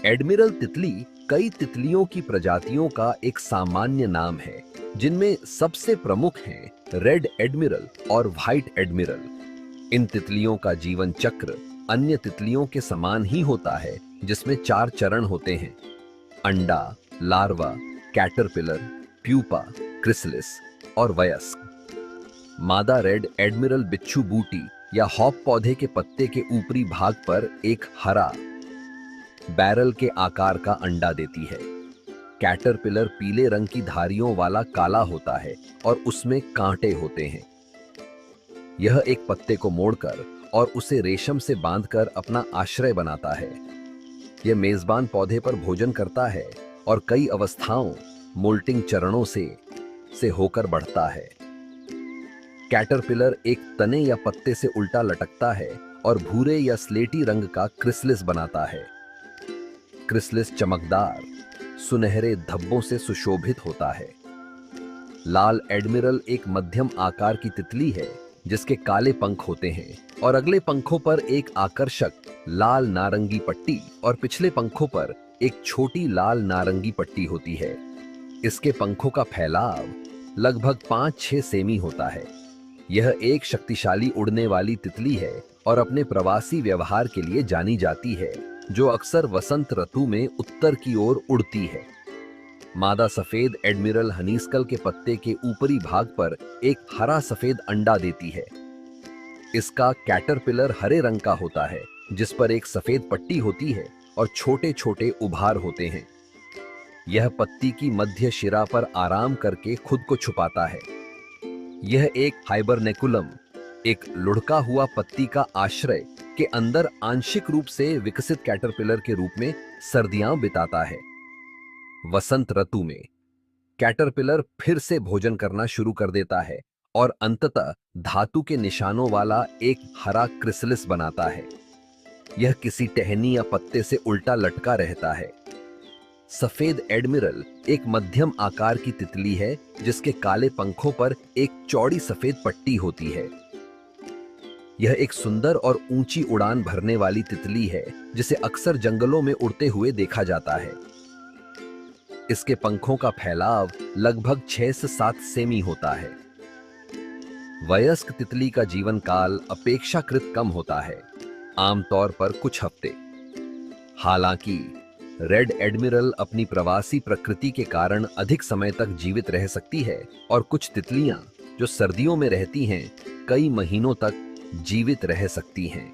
Admiral तितली कई तितलियों की प्रजातियों का एक सामान्य नाम है, जिनमें सबसे प्रमुख हैं रेड एडमिरल और व्हाइट एडमिरल। इन तितलियों का जीवन चक्र अन्य तितलियों के समान ही होता है, जिसमें 4 चरण होते हैं: अंडा, लार्वा, कैटरपिलर, प्यूपा, क्रिसलिस और वयस्क। मादा रेड एडमिरल बिच्छू बूटी या हॉप पौधे के पत्ते के ऊपरी भाग पर एक हरा बैरल के आकार का अंडा देती है। कैटरपिलर पीले रंग की धारियों वाला काला होता है और उसमें कांटे होते हैं। यह एक पत्ते को मोड़कर और उसे रेशम से बांधकर अपना आश्रय बनाता है। यह मेजबान पौधे पर भोजन करता है और कई अवस्थाओं मोल्टिंग चरणों से होकर बढ़ता है। कैटरपिलर एक तने या पत्ते से उल्टा लटकता है और भूरे या स्लेटी रंग का क्रिसलिस बनाता है। क्रिसलिस चमकदार सुनहरे धब्बों से सुशोभित होता है। लाल एडमिरल एक मध्यम आकार की तितली है, जिसके काले पंख होते हैं और अगले पंखों पर एक आकर्षक लाल नारंगी पट्टी और पिछले पंखों पर एक छोटी लाल नारंगी पट्टी होती है। इसके पंखों का फैलाव लगभग 5-6 सेमी होता है। यह एक शक्तिशाली उड़ने वाली तितली है और अपने प्रवासी व्यवहार के लिए जानी जाती है, जो अक्सर वसंत ऋतु में उत्तर की ओर उड़ती है। मादा सफेद एडमिरल हनीस्कल के पत्ते के ऊपरी भाग पर एक हरा सफेद अंडा देती है। इसका कैटरपिलर हरे रंग का होता है, जिस पर एक सफेद पट्टी होती है और छोटे छोटे उभार होते हैं। यह पत्ती की मध्य शिरा पर आराम करके खुद को छुपाता है। यह एक हाइबरनेकुलम, एक लुढ़का हुआ पत्ती का आश्रय के अंदर आंशिक रूप से विकसित कैटरपिलर के रूप में सर्दियां बिताता है। वसंत ऋतु में कैटरपिलर फिर से भोजन करना शुरू कर देता है और अंततः धातु के निशानों वाला एक हरा क्रिसलिस बनाता है। यह किसी टहनी या पत्ते से उल्टा लटका रहता है। सफेद एडमिरल एक मध्यम आकार की तितली है, जिसके काले पंखों पर एक चौड़ी सफेद पट्टी होती है। यह एक सुंदर और ऊंची उड़ान भरने वाली तितली है, जिसे अक्सर जंगलों में उड़ते हुए देखा जाता है। इसके पंखों का फैलाव लगभग 6 से 7 सेमी होता है। वयस्क तितली का जीवन काल अपेक्षाकृत कम होता है, आमतौर पर कुछ हफ्ते। हालांकि रेड एडमिरल अपनी प्रवासी प्रकृति के कारण अधिक समय तक जीवित रह सकती है और कुछ तितलियां जो सर्दियों में रहती हैं, कई महीनों तक जीवित रह सकती हैं।